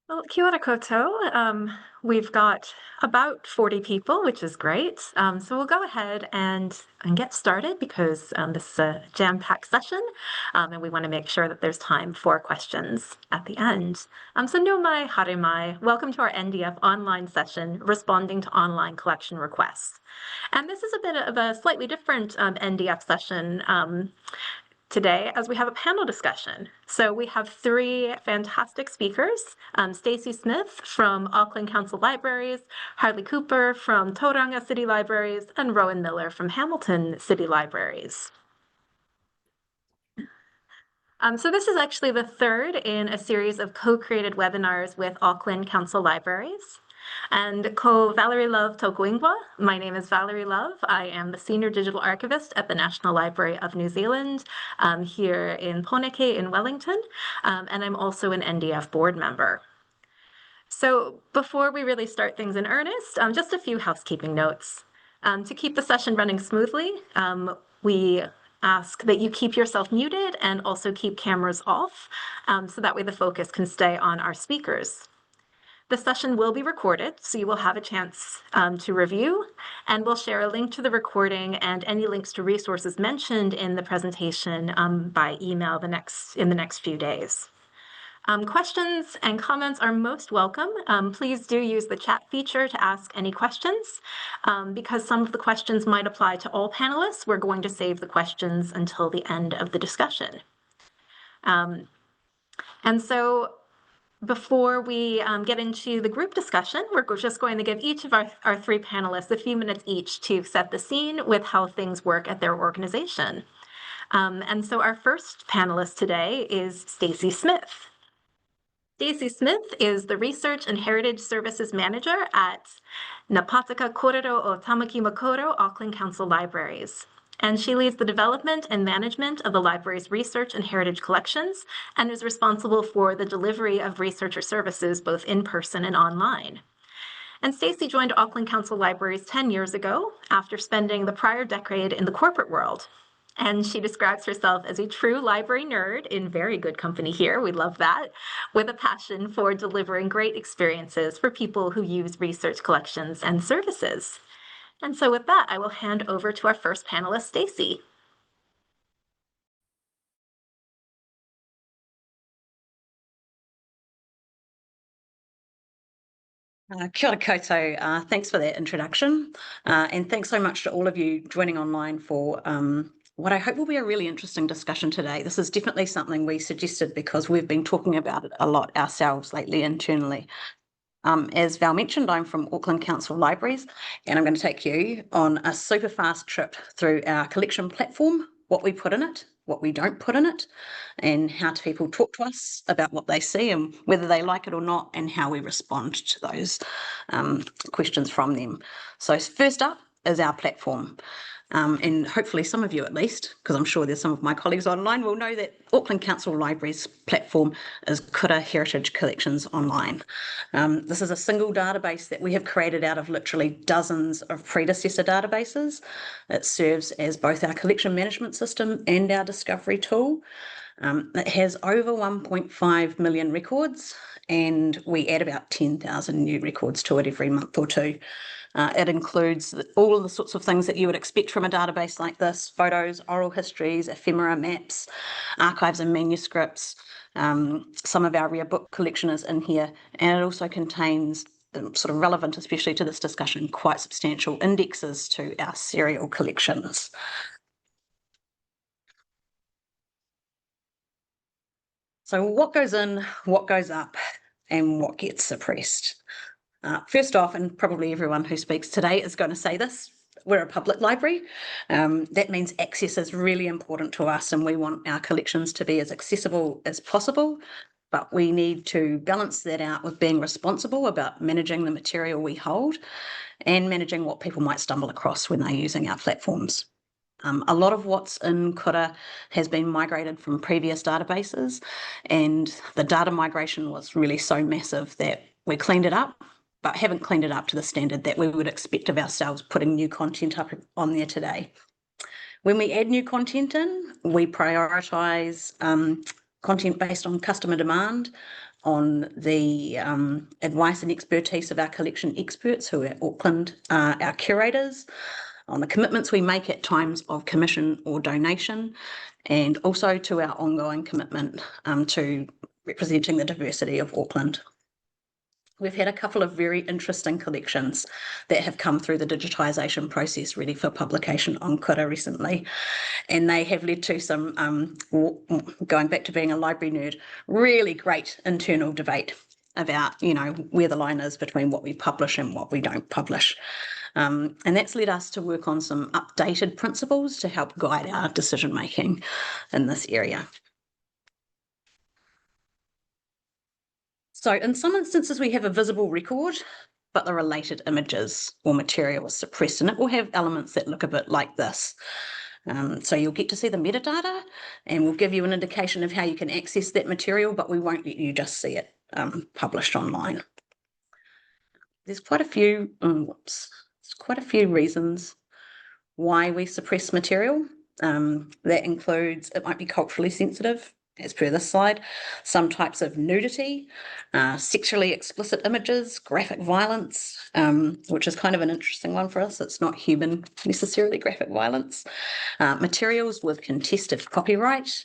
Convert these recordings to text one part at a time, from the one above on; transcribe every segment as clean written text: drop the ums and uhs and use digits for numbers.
Well, kia ora koutou. We've got about 40 people, which is great. So we'll go ahead and get started because this is a jam-packed session, and we want to make sure that there's time for questions at the end. So no mai, haere mai. Welcome to our NDF online session, responding to online collection requests. And this is a bit of a slightly different NDF session today as we have a panel discussion. So we have three fantastic speakers, Stacey Smith from Auckland Council Libraries, Harley Couper from Tauranga City Libraries, and Rowan Miller from Hamilton City Libraries. So this is actually the third in a series of co-created webinars with Auckland Council Libraries. And ko Valerie Love Tokuingwa. My name is Valerie Love. I am the Senior Digital Archivist at the National Library of New Zealand here in Poneke in Wellington, and I'm also an NDF board member. So before we really start things in earnest, just a few housekeeping notes. To keep the session running smoothly, we ask that you keep yourself muted and also keep cameras off, so that way the focus can stay on our speakers. The session will be recorded, so you will have a chance to review, and we'll share a link to the recording and any links to resources mentioned in the presentation by email in the next few days. Questions and comments are most welcome. Please do use the chat feature to ask any questions. Because some of the questions might apply to all panelists, we're going to save the questions until the end of the discussion. And so before we get into the group discussion, we're just going to give each of our three panelists a few minutes each to set the scene with how things work at their organization. And so our first panelist today is Stacey Smith. Stacey Smith is the Research and Heritage Services Manager at Napataka Korero o Tamaki Makaurau Auckland Council Libraries. And she leads the development and management of the library's research and heritage collections and is responsible for the delivery of researcher services both in person and online. And Stacey joined Auckland Council Libraries 10 years ago after spending the prior decade in the corporate world. And she describes herself as a true library nerd in very good company here. We love that, with a passion for delivering great experiences for people who use research collections and services. And so with that, I will hand over to our first panelist, Stacey. Kia ora koutou. Thanks for that introduction. And thanks so much to all of you joining online for what I hope will be a really interesting discussion today. This is definitely something we suggested because we've been talking about it a lot ourselves lately internally. As Val mentioned, I'm from Auckland Council Libraries, and I'm going to take you on a super fast trip through our collection platform, what we put in it, what we don't put in it, and how people talk to us about what they see and whether they like it or not, and how we respond to those questions from them. So first up is our platform. And hopefully some of you at least, because I'm sure there's some of my colleagues online, will know that Auckland Council Libraries platform is Kura Heritage Collections Online. This is a single database that we have created out of literally dozens of predecessor databases. It serves as both our collection management system and our discovery tool. It has over 1.5 million records, and we add about 10,000 new records to it every month or two. It includes all of the sorts of things that you would expect from a database like this: photos, oral histories, ephemera, maps, archives and manuscripts. Some of our rare book collection is in here, and it also contains, sort of relevant especially to this discussion, quite substantial indexes to our serial collections. So what goes in, what goes up, and what gets suppressed? First off, and probably everyone who speaks today is going to say this, we're a public library. That means access is really important to us, and we want our collections to be as accessible as possible, but we need to balance that out with being responsible about managing the material we hold and managing what people might stumble across when they're using our platforms. A lot of what's in Kura has been migrated from previous databases, and the data migration was really so massive that we cleaned it up, but haven't cleaned it up to the standard that we would expect of ourselves putting new content up on there today. When we add new content in, we prioritise content based on customer demand, on the advice and expertise of our collection experts who are at Auckland, our curators, on the commitments we make at times of commission or donation, and also to our ongoing commitment to representing the diversity of Auckland. We've had a couple of very interesting collections that have come through the digitisation process ready for publication on Kura recently, and they have led to some, going back to being a library nerd, really great internal debate about, you know, where the line is between what we publish and what we don't publish. And that's led us to work on some updated principles to help guide our decision making in this area. So in some instances, we have a visible record, but the related images or material is suppressed, and it will have elements that look a bit like this. So you'll get to see the metadata, and we'll give you an indication of how you can access that material, but we won't let you just see it published online. There's quite a few, quite a few reasons why we suppress material. That includes, it might be culturally sensitive, as per this slide, some types of nudity, sexually explicit images, graphic violence, which is kind of an interesting one for us. It's not human necessarily graphic violence. Materials with contested copyright,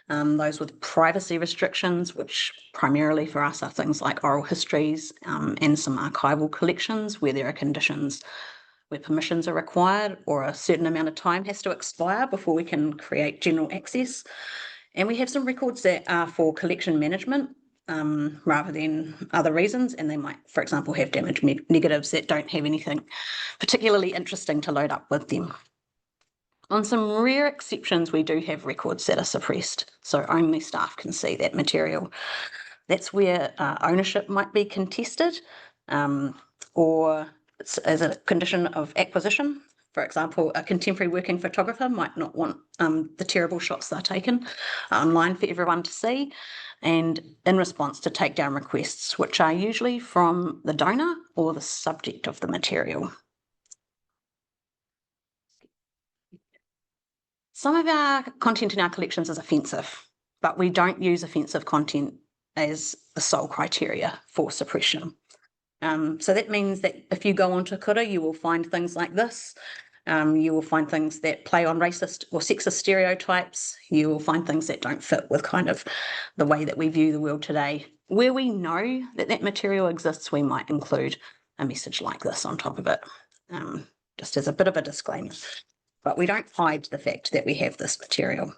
those with privacy restrictions, which primarily for us are things like oral histories and some archival collections where there are conditions where permissions are required or a certain amount of time has to expire before we can create general access. And we have some records that are for collection management rather than other reasons, and they might, for example, have damage negatives that don't have anything particularly interesting to load up with them. On some rare exceptions, we do have records that are suppressed, so only staff can see that material. That's where ownership might be contested or as a condition of acquisition. For example, a contemporary working photographer might not want the terrible shots they're taken online for everyone to see, and in response to takedown requests, which are usually from the donor or the subject of the material. Some of our content in our collections is offensive, but we don't use offensive content as the sole criteria for suppression. So that means that if you go onto Kura, you will find things like this. You will find things that play on racist or sexist stereotypes. You will find things that don't fit with kind of the way that we view the world today. Where we know that that material exists, we might include a message like this on top of it, just as a bit of a disclaimer. But we don't hide the fact that we have this material.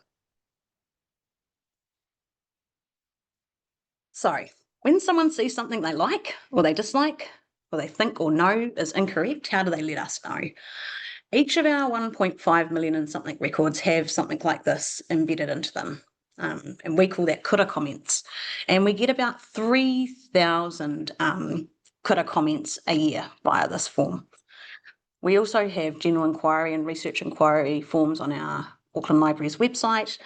So when someone sees something they like or they dislike or they think or know is incorrect, how do they let us know? Each of our 1.5 million and something records have something like this embedded into them. And we call that Kura comments. And we get about 3,000 Kura comments a year via this form. We also have general inquiry and research inquiry forms on our Auckland Library's website.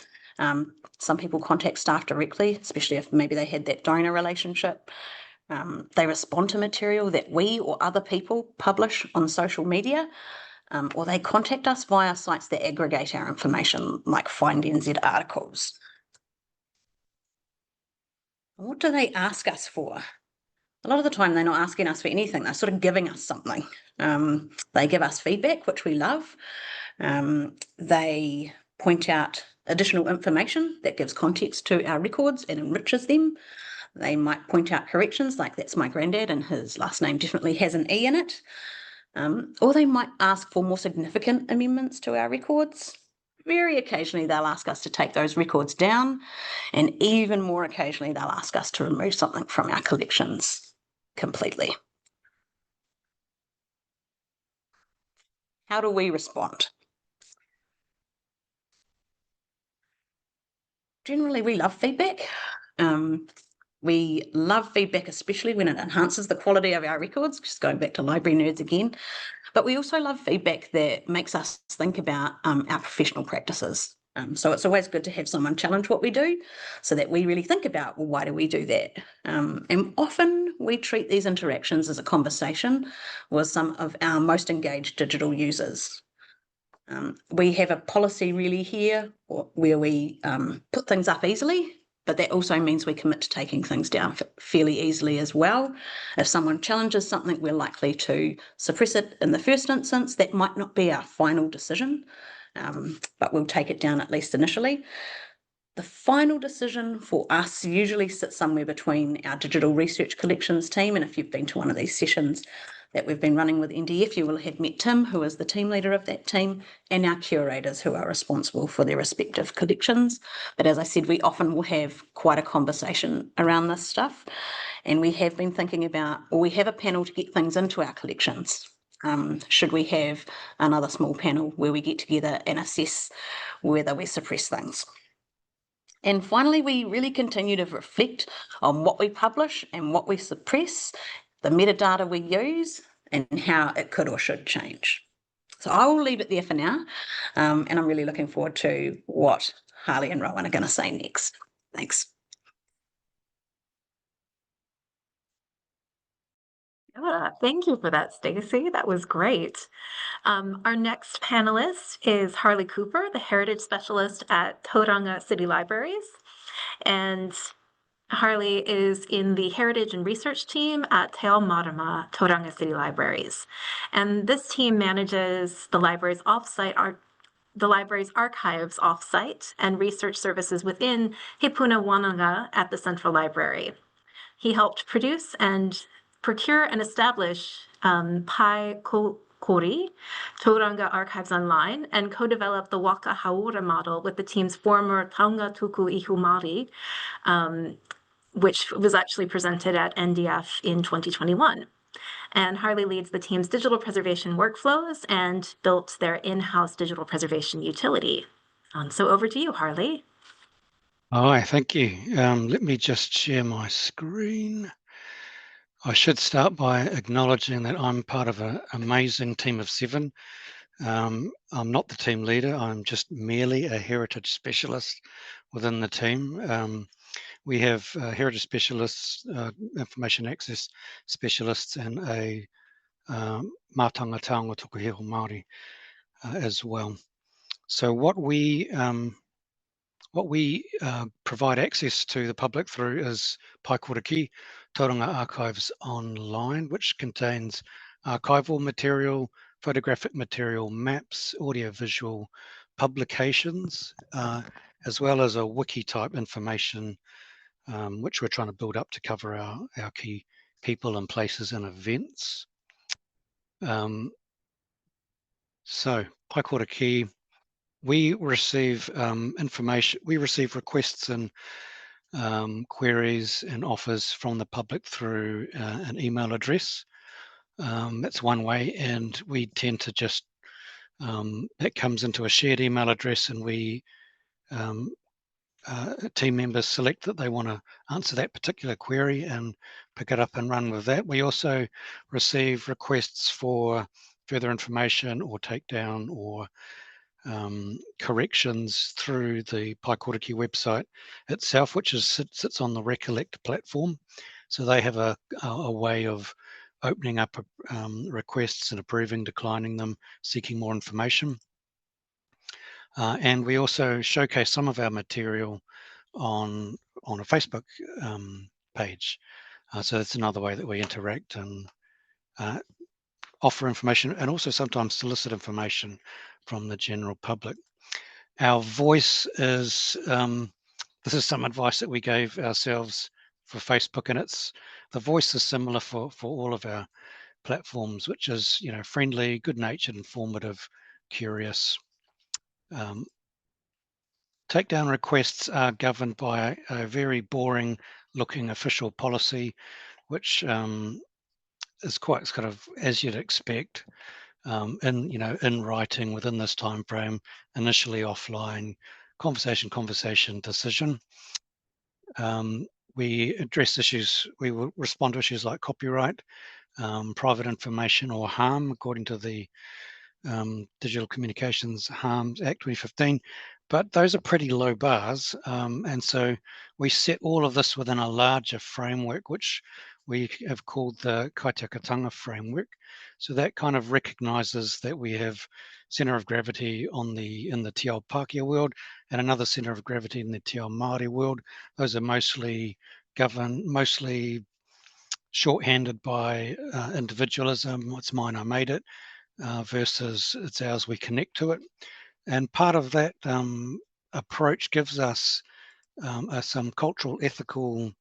Some people contact staff directly, especially if maybe they had that donor relationship. They respond to material that we or other people publish on social media, or they contact us via sites that aggregate our information, like Find NZ articles. What do they ask us for? A lot of the time they're not asking us for anything, they're sort of giving us something. They give us feedback, which we love. They point out additional information that gives context to our records and enriches them. They might point out corrections, like that's my granddad and his last name definitely has an E in it. Or they might ask for more significant amendments to our records. Very occasionally they'll ask us to take those records down, and even more occasionally they'll ask us to remove something from our collections completely. How do we respond? Generally, we love feedback. We love feedback, especially when it enhances the quality of our records, just going back to library nerds again. But we also love feedback that makes us think about our professional practices. So it's always good to have someone challenge what we do so that we really think about, well, why do we do that? And often we treat these interactions as a conversation with some of our most engaged digital users. We have a policy really here where we put things up easily but that also means we commit to taking things down fairly easily as well. If someone challenges something, we're likely to suppress it in the first instance. That might not be our final decision, but we'll take it down at least initially. The final decision for us usually sits somewhere between our digital research collections team, and if you've been to one of these sessions that we've been running with NDF, you will have met Tim, who is the team leader of that team, and our curators who are responsible for their respective collections. But as I said, we often will have quite a conversation around this stuff, and we have been thinking about, or we have a panel to get things into our collections. Should we have another small panel where we get together and assess whether we suppress things? And finally, we really continue to reflect on what we publish and what we suppress, the metadata we use, and how it could or should change. So I will leave it there for now, and I'm really looking forward to what Harley and Rowan are going to say next. Thanks. Thank you for that, Stacey. That was great. Our next panelist is Harley Couper, the Heritage Specialist at Tauranga City Libraries. And Harley is in the Heritage and Research team at Te Ao Marama, Tauranga City Libraries. And this team manages the library's archives offsite and research services within He Puna Wānanga at the Central Library. He helped produce and procure and establish Pai Kori, Tauranga Archives Online, and co-developed the Waka Hourua model with the team's former taonga tuku ihu Māori, which was actually presented at NDF in 2021. And Harley leads the team's digital preservation workflows and built their in-house digital preservation utility. So over to you, Harley. Hi, thank you. Let me just share my screen. I should start by acknowledging that I'm part of an amazing team of 7. I'm not the team leader, I'm just merely a heritage specialist within the team. We have heritage specialists, information access specialists, and a mātanga taonga tukuhiro Māori as well. So what we provide access to the public through is Pai Kura Ki, Tauranga Archives Online, which contains archival material, photographic material, maps, audiovisual publications, as well as a wiki type information, which we're trying to build up to cover our key people and places and events. So Pai Kura Ki, we receive information, we receive requests and queries and offers from the public through an email address. That's one way, and we tend to just, that comes into a shared email address, and we, team members select that they want to answer that particular query and pick it up and run with that. We also receive requests for further information or takedown or corrections through the Pai Kura Ki website itself, which sits on the Recollect platform. So they have a way of opening up requests and approving, declining them, seeking more information. And we also showcase some of our material on a Facebook page. So that's another way that we interact and offer information, and also sometimes solicit information from the general public. Our voice is, this is some advice that we gave ourselves for Facebook, and the voice is similar for all of our platforms, which is, friendly, good-natured, informative, curious. Takedown requests are governed by a very boring looking official policy, which is quite kind of as you'd expect, in writing within this time frame, initially offline, conversation, decision. We address issues, we will respond to issues like copyright, private information or harm, according to the Digital Communications Harms Act 2015, but those are pretty low bars, and so we set all of this within a larger framework, which we have called the kaitiakitanga framework. So that kind of recognises that we have centre of gravity in the Te Ao Pākehā world and another centre of gravity in the Te Ao Māori world. Those are mostly governed, mostly shorthanded by individualism. It's mine, I made it, versus it's ours, we connect to it. And part of that approach gives us some cultural, ethical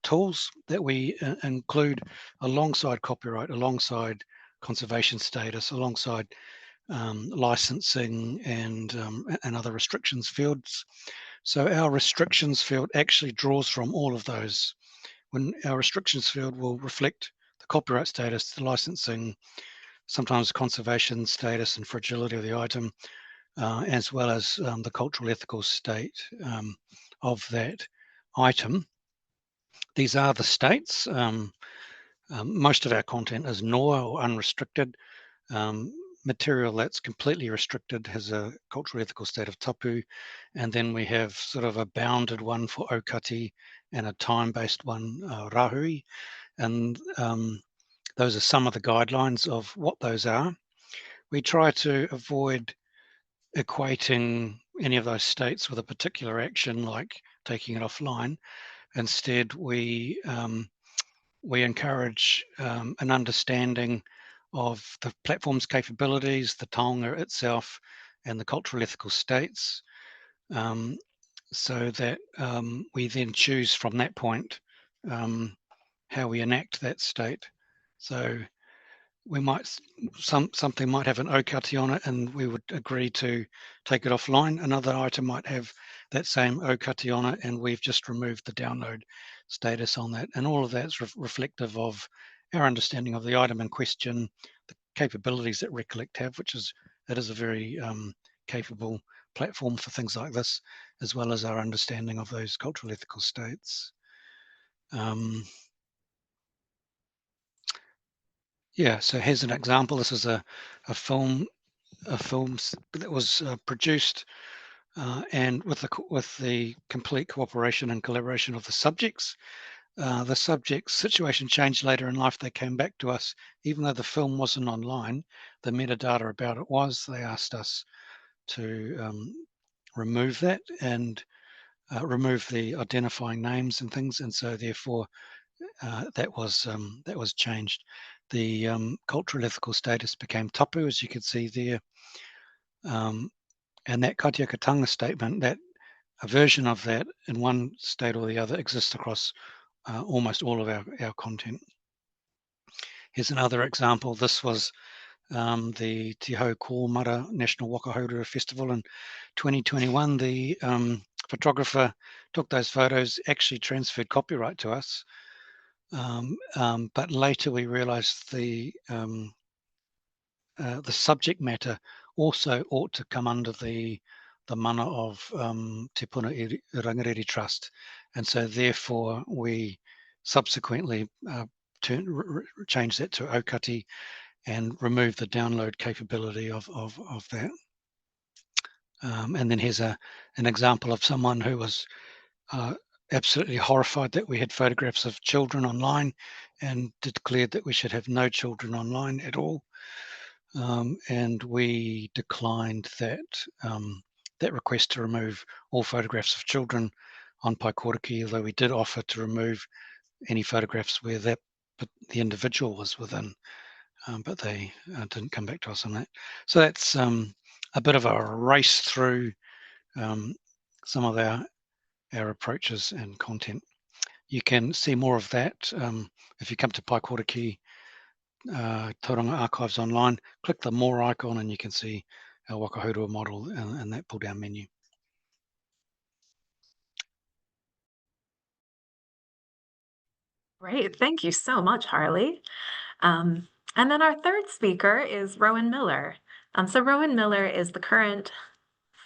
tools that we include alongside copyright, alongside conservation status, alongside licensing and other restrictions fields. So our restrictions field actually draws from all of those. When our restrictions field will reflect the copyright status, the licensing, sometimes conservation status and fragility of the item, as well as the cultural ethical state of that item. These are the states. Most of our content is noa or unrestricted. Material that's completely restricted has a cultural ethical state of tapu, and then we have sort of a bounded one for aukati and a time-based one, rahui, and those are some of the guidelines of what those are. We try to avoid equating any of those states with a particular action like taking it offline. Instead, we encourage an understanding of the platform's capabilities, the taonga itself, and the cultural ethical states, so that we then choose from that point how we enact that state. So we might, something might have an aukati on it and we would agree to take it offline. Another item might have that same aukati on it and we've just removed the download status on that. And all of that's reflective of our understanding of the item in question, the capabilities that Recollect have, it is a very capable platform for things like this, as well as our understanding of those cultural ethical states. Yeah, so here's an example. This is a film that was produced and with the complete cooperation and collaboration of the subjects. The subjects' situation changed later in life. They came back to us, even though the film wasn't online, the metadata about it was. They asked us to remove that and remove the identifying names and things, and so therefore that was changed. The cultural ethical status became tapu, as you can see there, and that kaitiakitanga statement, that a version of that in one state or the other exists across almost all of our content. Here's another example. This was the Te Hau Kōmara National Waka Hourua Festival in 2021. The photographer took those photos, actually transferred copyright to us, but later we realized the subject matter also ought to come under the mana of Te Puna Rangiriri Trust, and so therefore we subsequently changed that to aukati and removed the download capability of that. And then here's an example of someone who was absolutely horrified that we had photographs of children online and declared that we should have no children online at all. And we declined that request to remove all photographs of children on Paikōriki, although we did offer to remove any photographs where the individual was within, but they didn't come back to us on that. So that's a bit of a race through some of our approaches and content. You can see more of that if you come to Paikōriki Tauranga Archives online, click the More icon and you can see our Waka Hourua model in that pull-down menu. Great, thank you so much, Harley. And then our third speaker is Rowan Miller. So Rowan Miller is the current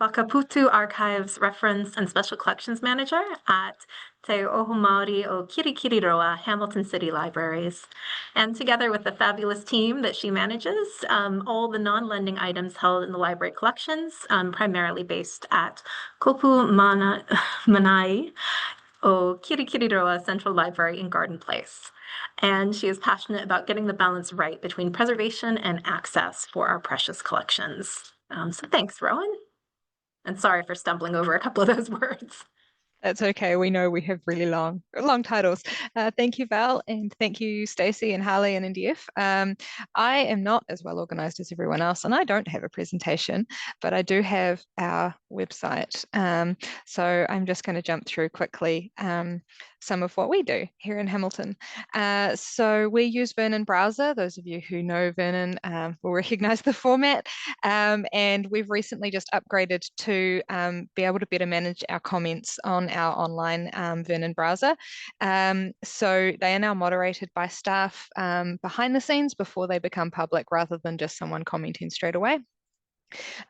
Whakaputu Archives Reference and Special Collections Manager at Te Oho Māori o Kirikiriroa, Hamilton City Libraries. And together with the fabulous team that she manages, all the non-lending items held in the library collections, primarily based at Kopu Manai, o Kirikiriroa Central Library in Garden Place. And she is passionate about getting the balance right between preservation and access for our precious collections. So thanks, Rowan. And sorry for stumbling over a couple of those words. That's okay. We know we have really long titles. Thank you, Val, and thank you, Stacey and Harley and NDF. I am not as well organized as everyone else, and I don't have a presentation, but I do have our website. So I'm just going to jump through quickly some of what we do here in Hamilton. So we use Vernon Browser. Those of you who know Vernon will recognize the format. And we've recently just upgraded to be able to better manage our comments on our online Vernon browser. So they are now moderated by staff behind the scenes before they become public, rather than just someone commenting straight away.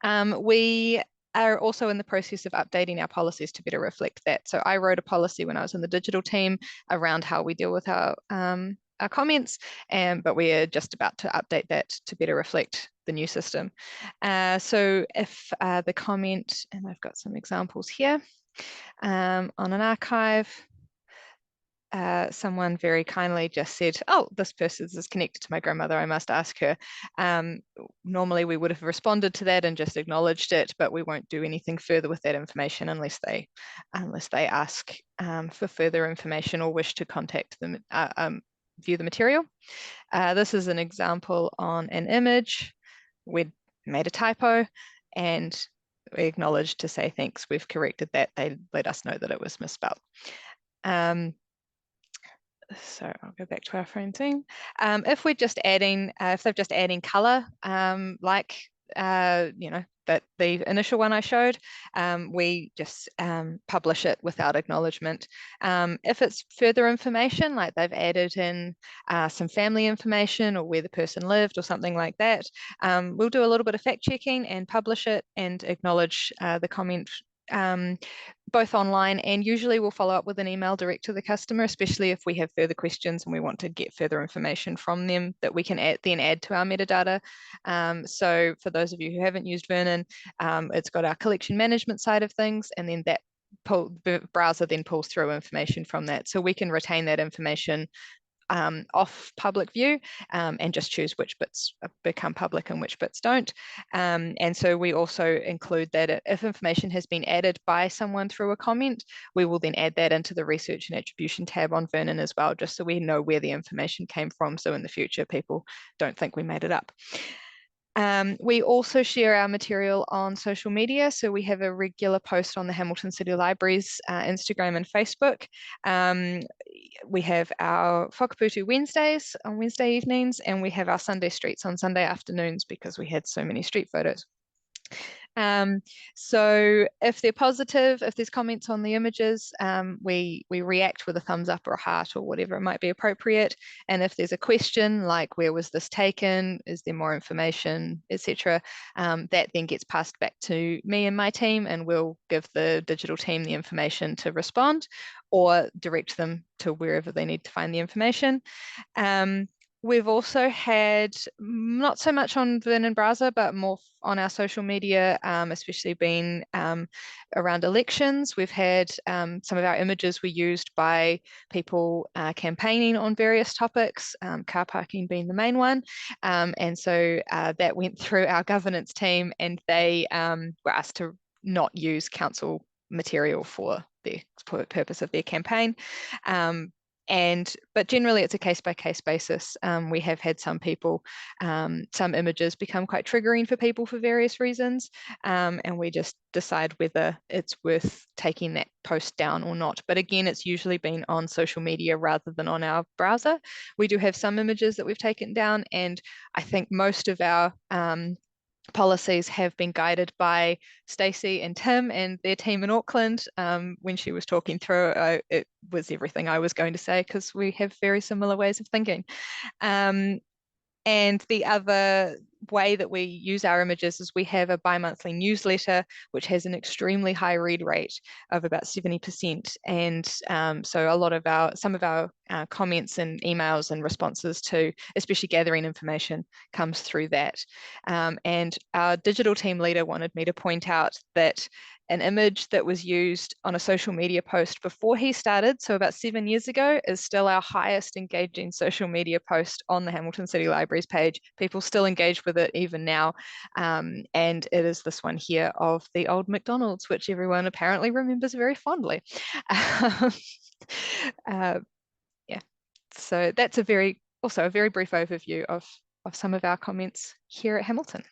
We are also in the process of updating our policies to better reflect that. So I wrote a policy when I was in the digital team around how we deal with our comments, but we are just about to update that to better reflect the new system. So if the comment, and I've got some examples here, on an archive, someone very kindly just said, oh, this person is connected to my grandmother, I must ask her. Normally we would have responded to that and just acknowledged it, but we won't do anything further with that information unless they ask for further information or wish to contact them, view the material. This is an example on an image. We'd made a typo and we acknowledged to say thanks, we've corrected that. They let us know that it was misspelled. So I'll go back to our frame thing. If we're just adding, if they're just adding color, like, you know, that the initial one I showed, we just publish it without acknowledgement. If it's further information, like they've added in some family information or where the person lived or something like that, we'll do a little bit of fact checking and publish it and acknowledge the comment both online, and usually we'll follow up with an email direct to the customer, especially if we have further questions and we want to get further information from them that we can then add to our metadata. So for those of you who haven't used Vernon, it's got our collection management side of things, and then that browser then pulls through information from that. So we can retain that information off public view and just choose which bits become public and which bits don't. And so we also include that if information has been added by someone through a comment, we will then add that into the research and attribution tab on Vernon as well, just so we know where the information came from, so in the future people don't think we made it up. We also share our material on social media. So we have a regular post on the Hamilton City Library's Instagram and Facebook. We have our Whakaputu Wednesdays on Wednesday evenings, and we have our Sunday Streets on Sunday afternoons because we had so many street photos. So if they're positive, if there's comments on the images, we react with a thumbs up or a heart or whatever it might be appropriate. And if there's a question like, where was this taken? Is there more information, etc., that then gets passed back to me and my team, and we'll give the digital team the information to respond or direct them to wherever they need to find the information. We've also had, not so much on Vernon browser, but more on our social media, especially been around elections. We've had some of our images were used by people campaigning on various topics, car parking being the main one. And so that went through our governance team, and they were asked to not use council material for the purpose of their campaign. But generally it's a case-by-case basis. We have had some people, some images become quite triggering for people for various reasons, and we just decide whether it's worth taking that post down or not. But again, it's usually been on social media rather than on our browser. We do have some images that we've taken down, and I think most of our policies have been guided by Stacey and Tim and their team in Auckland. When she was talking through, it was everything I was going to say, because we have very similar ways of thinking. And the other way that we use our images is we have a bi-monthly newsletter, which has an extremely high read rate of about 70%. And so a lot of some of our comments and emails and responses to, especially gathering information, comes through that. And our digital team leader wanted me to point out that an image that was used on a social media post before he started, so about 7 years ago, is still our highest engaging social media post on the Hamilton City Library's page. People still engage with it even now. And it is this one here of the old McDonald's, which everyone apparently remembers very fondly. Yeah, so that's also a very brief overview of some of our comments here at Hamilton.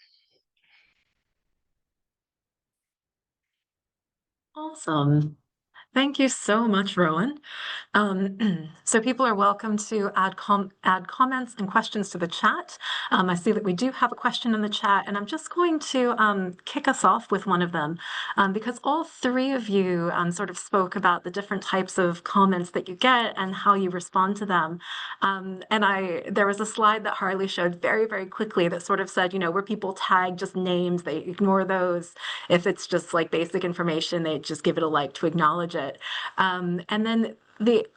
Awesome. Thank you so much, Rowan. So people are welcome to add comments and questions to the chat. I see that we do have a question in the chat, and I'm just going to kick us off with one of them, because all three of you sort of spoke about the different types of comments that you get and how you respond to them. And there was a slide that Harley showed very, very quickly that sort of said, you know, where people tag just names, they ignore those. If it's just like basic information, they just give it a like to acknowledge it. And then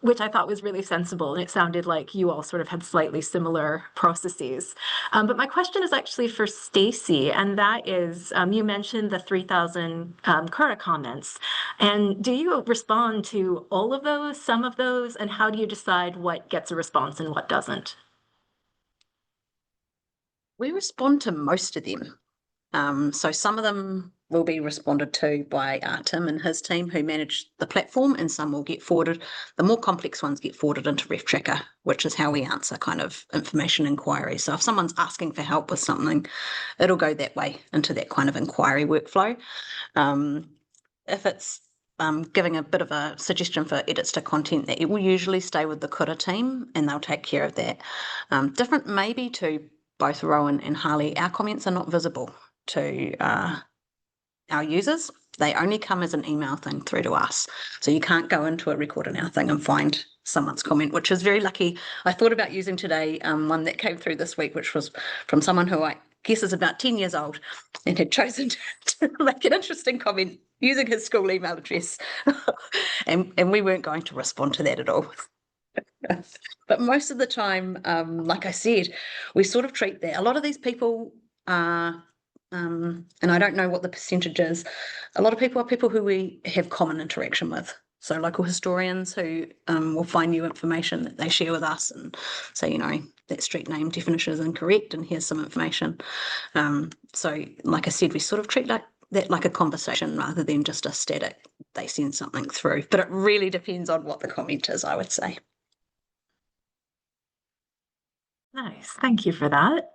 which I thought was really sensible, and it sounded like you all sort of had slightly similar processes. But my question is actually for Stacey, and that is, you mentioned the 3,000 Kura comments, and do you respond to all of those, some of those, and how do you decide what gets a response and what doesn't? We respond to most of them. So some of them will be responded to by Tim and his team who manage the platform, and some will get forwarded. The more complex ones get forwarded into Ref Tracker, which is how we answer kind of information inquiries. So if someone's asking for help with something, it'll go that way into that kind of inquiry workflow. If it's giving a bit of a suggestion for edits to content, that it will usually stay with the Kura team and they'll take care of that. Different maybe to both Rowan and Harley, our comments are not visible to our users. They only come as an email thing through to us. So you can't go into a Record Now thing and find someone's comment, which is very lucky. I thought about using today one that came through this week, which was from someone who I guess is about 10 years old and had chosen to make an interesting comment using his school email address. and we weren't going to respond to that at all. But most of the time, like I said, we sort of treat that. A lot of these people are, and I don't know what the percentage is, a lot of people are people who we have common interaction with. So local historians who will find new information that they share with us and say, you know, that street name definition is incorrect and here's some information. So like I said, we sort of treat that like a conversation rather than just a static, they send something through. But it really depends on what the comment is, I would say. Nice, thank you for that.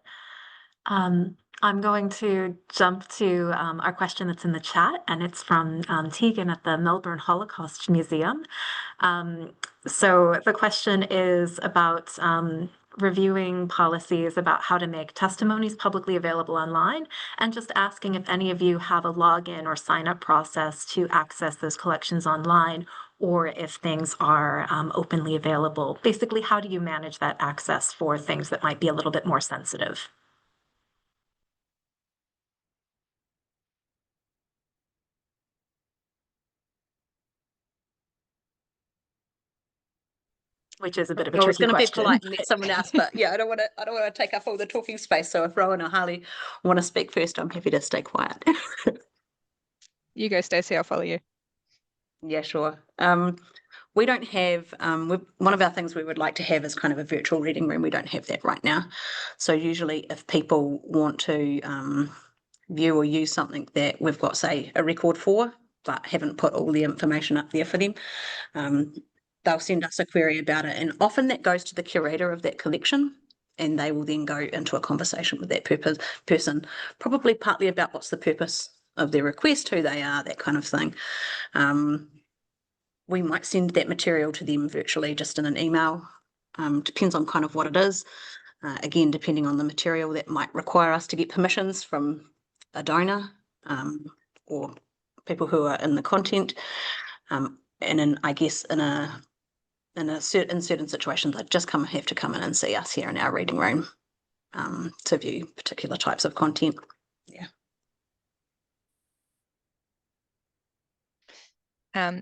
I'm going to jump to our question that's in the chat, and it's from Tegan at the Melbourne Holocaust Museum. So the question is about reviewing policies about how to make testimonies publicly available online, and just asking if any of you have a login or sign-up process to access those collections online, or if things are openly available. Basically, how do you manage that access for things that might be a little bit more sensitive? Which is a bit of a tricky question. I was going to be polite and let someone else, but yeah, I don't want to take up all the talking space. So if Rowan or Harley want to speak first, I'm happy to stay quiet. You go, Stacey, I'll follow you. Yeah, sure. We don't have, one of our things we would like to have is kind of a virtual reading room. We don't have that right now. So usually if people want to view or use something that we've got, say, a record for, but haven't put all the information up there for them, they'll send us a query about it. And often that goes to the curator of that collection, and they will then go into a conversation with that person, probably partly about what's the purpose of their request, who they are, that kind of thing. We might send that material to them virtually just in an email. Depends on kind of what it is. Again, depending on the material, that might require us to get permissions from a donor or people who are in the content. And in, I guess, in certain situations, they just have to come in and see us here in our reading room to view particular types of content. Yeah.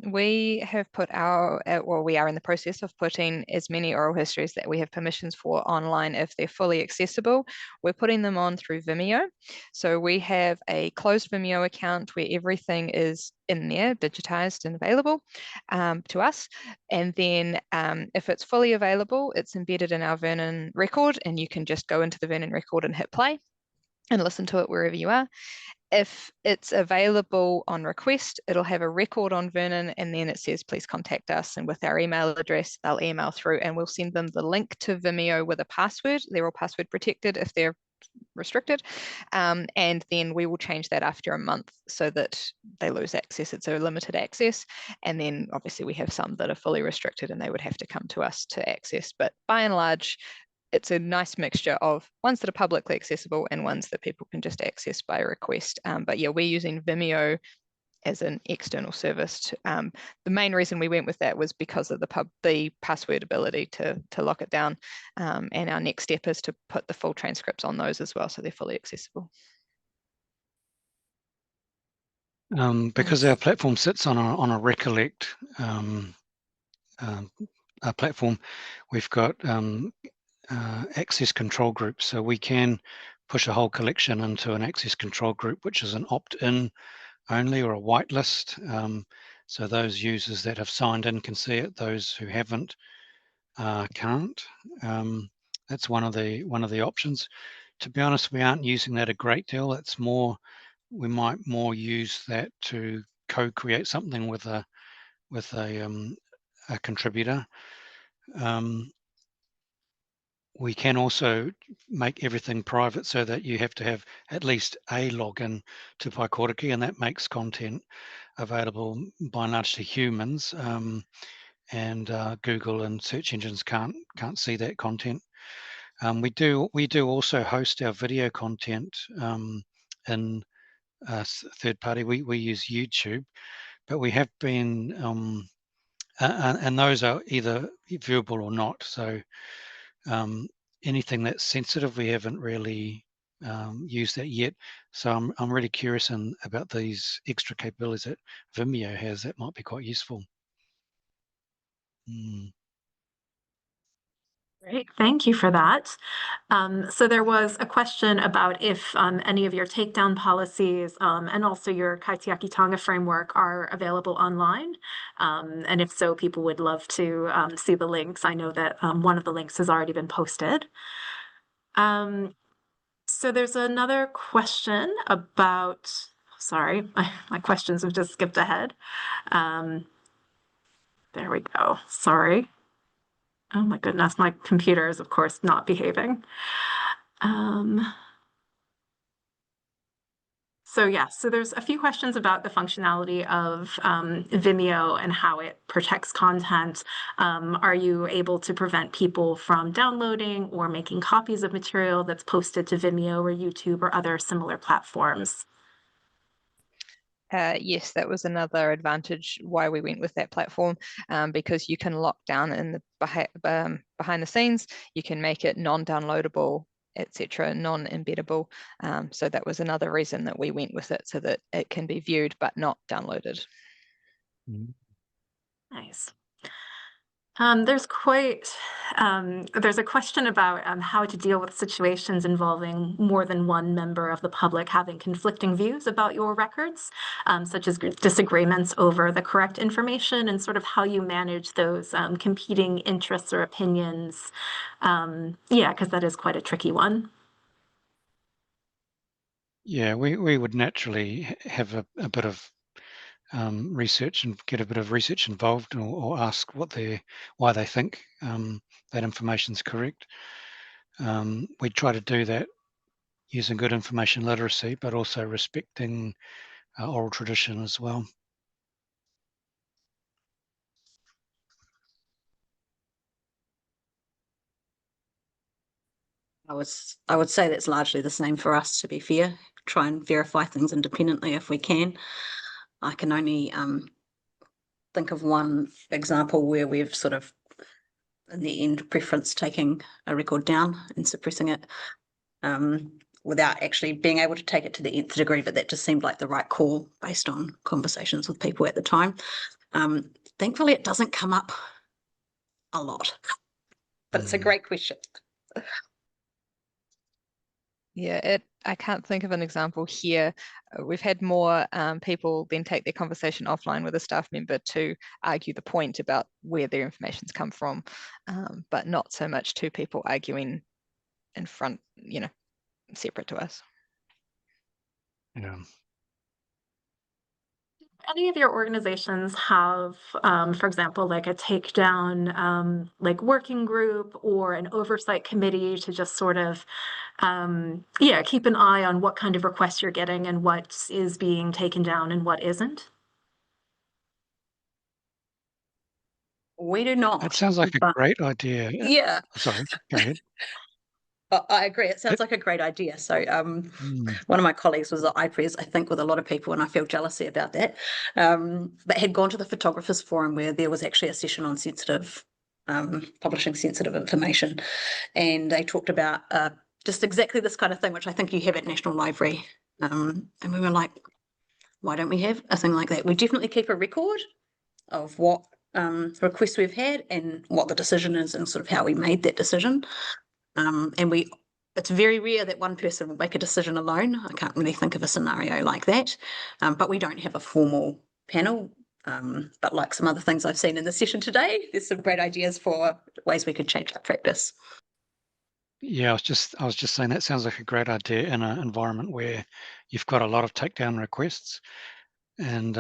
We have put we are in the process of putting as many oral histories that we have permissions for online if they're fully accessible. We're putting them on through Vimeo. So we have a closed Vimeo account where everything is in there, digitized and available to us. And then if it's fully available, it's embedded in our Vernon record, and you can just go into the Vernon record and hit play and listen to it wherever you are. If it's available on request, it'll have a record on Vernon, and then it says, please contact us. And with our email address, they'll email through, and we'll send them the link to Vimeo with a password. They're all password protected if they're restricted. And then we will change that after a month so that they lose access. It's a limited access. And then obviously we have some that are fully restricted and they would have to come to us to access. But by and large, it's a nice mixture of ones that are publicly accessible and ones that people can just access by request. But yeah, we're using Vimeo as an external service. The main reason we went with that was because of the password ability to lock it down. And our next step is to put the full transcripts on those as well, so they're fully accessible. Because our platform sits on a Recollect platform, we've got access control groups, so we can push a whole collection into an access control group, which is an opt-in only or a whitelist. So those users that have signed in can see it; those who haven't can't. That's one of the options. To be honest, we aren't using that a great deal. It's more, we might more use that to co-create something with a contributor. We can also make everything private so that you have to have at least a login to Paikōriki, and that makes content available by and large to humans. And Google and search engines can't see that content. We do also host our video content in third party. We use YouTube, but we have been and those are either viewable or not. So anything that's sensitive, we haven't really used that yet. So I'm really curious about these extra capabilities that Vimeo has that might be quite useful. Great, thank you for that. So there was a question about if any of your takedown policies and also your Kaitiaki Taonga framework are available online. And if so, people would love to see the links. I know that one of the links has already been posted. So there's another question about, sorry, my questions have just skipped ahead. There we go, sorry. Oh my goodness, my computer is, of course, not behaving. So yeah, so there's a few questions about the functionality of Vimeo and how it protects content. Are you able to prevent people from downloading or making copies of material that's posted to Vimeo or YouTube or other similar platforms? Yes, that was another advantage why we went with that platform, because you can lock down in the behind the scenes. You can make it non-downloadable, etc., non-embeddable. So that was another reason that we went with it, so that it can be viewed but not downloaded. Nice. There's a question about how to deal with situations involving more than one member of the public having conflicting views about your records, such as disagreements over the correct information, and sort of how you manage those competing interests or opinions. Yeah, because that is quite a tricky one. Yeah, we would naturally have a bit of research and get a bit of research involved, or ask why they think that information is correct. We try to do that using good information literacy, but also respecting oral tradition as well. I would say that's largely the same for us, to be fair. Try and verify things independently if we can. I can only think of one example where we've sort of, in the end, preference taking a record down and suppressing it without actually being able to take it to the nth degree, but that just seemed like the right call based on conversations with people at the time. Thankfully, it doesn't come up a lot, but it's a great question. Yeah, I can't think of an example here. We've had more people then take their conversation offline with a staff member to argue the point about where their information's come from, but not so much two people arguing in front, separate to us. Yeah. Any of your organizations have, for example, like a takedown, like working group or an oversight committee to just sort of, keep an eye on what kind of requests you're getting and what is being taken down and what isn't? We do not. That sounds like a great idea. Yeah. Sorry, go ahead. I agree. It sounds like a great idea. So one of my colleagues was at IPRES, I think, with a lot of people, and I feel jealousy about that, but had gone to the Photographers Forum where there was actually a session on publishing sensitive information. And they talked about just exactly this kind of thing, which I think you have at National Library. And we were like, why don't we have a thing like that? We definitely keep a record of what requests we've had and what the decision is and sort of how we made that decision. And it's very rare that one person will make a decision alone. I can't really think of a scenario like that, but we don't have a formal panel. But like some other things I've seen in the session today, there's some great ideas for ways we could change our practice. Yeah, I was just saying that sounds like a great idea in an environment where you've got a lot of takedown requests, and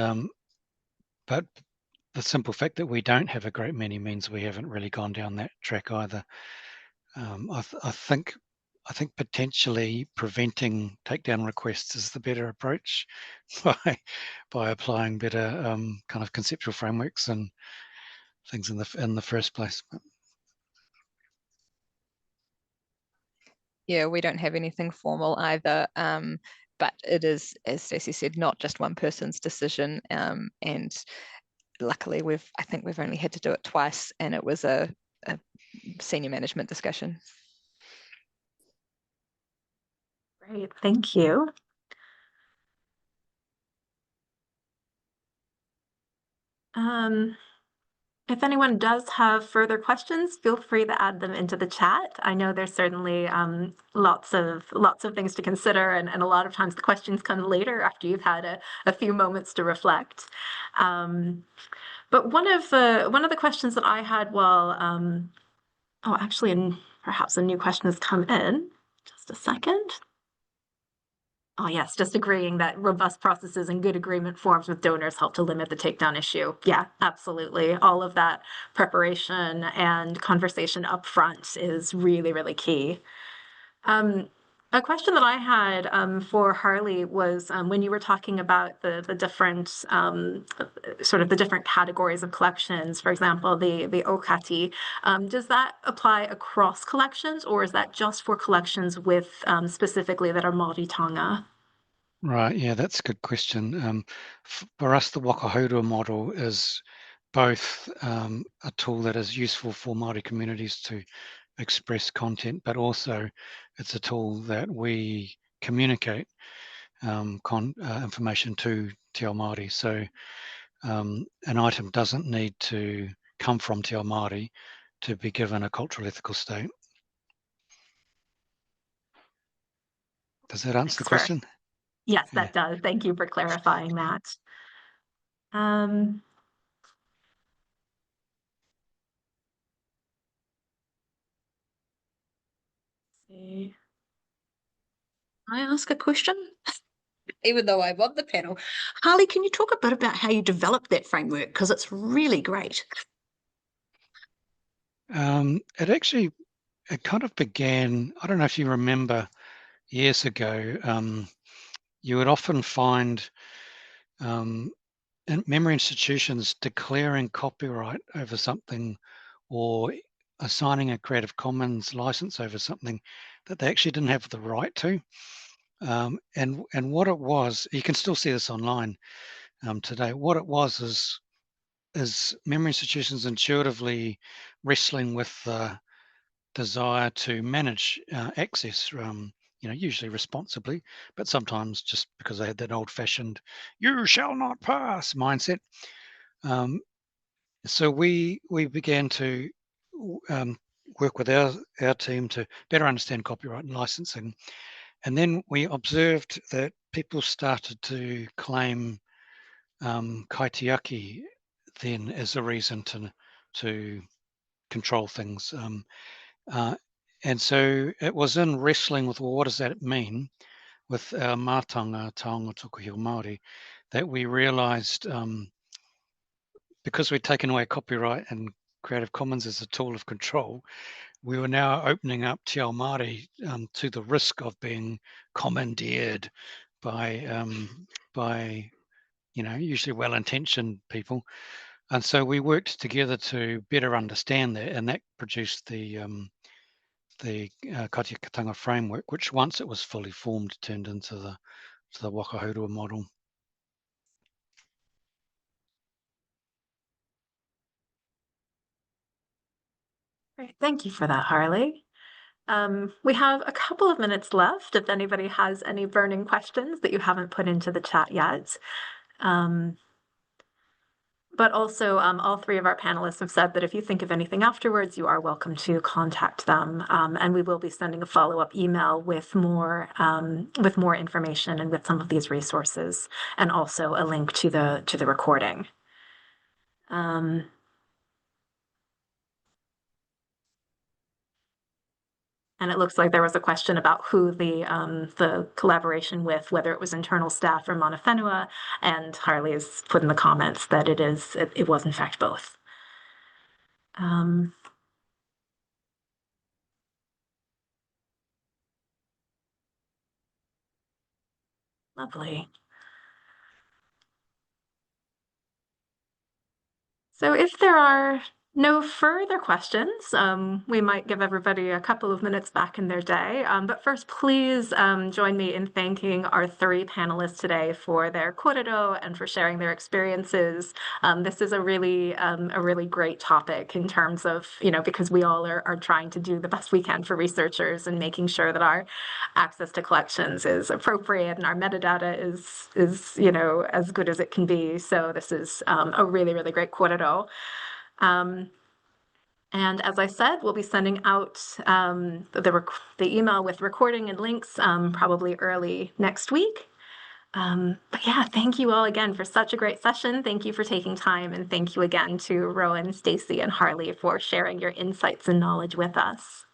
but the simple fact that we don't have a great many means we haven't really gone down that track either. I think potentially preventing takedown requests is the better approach by applying better kind of conceptual frameworks and things in the first place. Yeah, we don't have anything formal either, but it is, as Stacey said, not just one person's decision. And luckily, I think we've only had to do it twice, and it was a senior management discussion. Great, thank you. If anyone does have further questions, feel free to add them into the chat. I know there's certainly lots of things to consider, and a lot of times the questions come later after you've had a few moments to reflect. But one of the questions that I had while and perhaps a new question has come in. Just a second. Oh, yes, just agreeing that robust processes and good agreement forms with donors help to limit the takedown issue. Yeah, absolutely. All of that preparation and conversation up front is really, really key. A question that I had for Harley was when you were talking about the different sort of the different categories of collections, for example, the okati, does that apply across collections, or is that just for collections with specifically that are Māori taonga? Right, yeah, that's a good question. For us, the Waka Hourua model is both a tool that is useful for Māori communities to express content, but also it's a tool that we communicate information to Te Ao Māori. So an item doesn't need to come from Te Ao Māori to be given a cultural ethical state. Does that answer the question? Yes, that does. Thank you for clarifying that. Can I ask a question? Even though I'm on the panel. Harley, can you talk a bit about how you developed that framework? Because it's really great. It kind of began, I don't know if you remember years ago, you would often find memory institutions declaring copyright over something or assigning a Creative Commons license over something that they actually didn't have the right to. And what it was, you can still see this online today. What it was is memory institutions intuitively wrestling with the desire to manage access, usually responsibly, but sometimes just because they had that old-fashioned "you shall not pass" mindset. So we began to work with our team to better understand copyright and licensing. And then we observed that people started to claim kaitiaki then as a reason to control things. And so it was in wrestling with, well, what does that mean with our mātanga, taonga tukuhia Māori, that we realized because we'd taken away copyright and Creative Commons as a tool of control, we were now opening up Te Ao Māori to the risk of being commandeered by usually well-intentioned people. And so we worked together to better understand that, and that produced the Kaitiakitanga framework, which once it was fully formed, turned into the Waka Hourua model. Great. Thank you for that, Harley. We have a couple of minutes left if anybody has any burning questions that you haven't put into the chat yet. But also, all three of our panelists have said that if you think of anything afterwards, you are welcome to contact them. And we will be sending a follow-up email with more information and with some of these resources, and also a link to the recording. And it looks like there was a question about who the collaboration with, whether it was internal staff or Mana Whenua, and Harley has put in the comments that it was in fact both. Lovely. So if there are no further questions, we might give everybody a couple of minutes back in their day. But first, please join me in thanking our three panelists today for their kōrero and for sharing their experiences. This is a really great topic in terms of, because we all are trying to do the best we can for researchers and making sure that our access to collections is appropriate and our metadata is as good as it can be. So this is a really great kōrero. And as I said, we'll be sending out the email with recording and links probably early next week. But yeah, thank you all again for such a great session. Thank you for taking time, and thank you again to Rowan, Stacey, and Harley for sharing your insights and knowledge with us.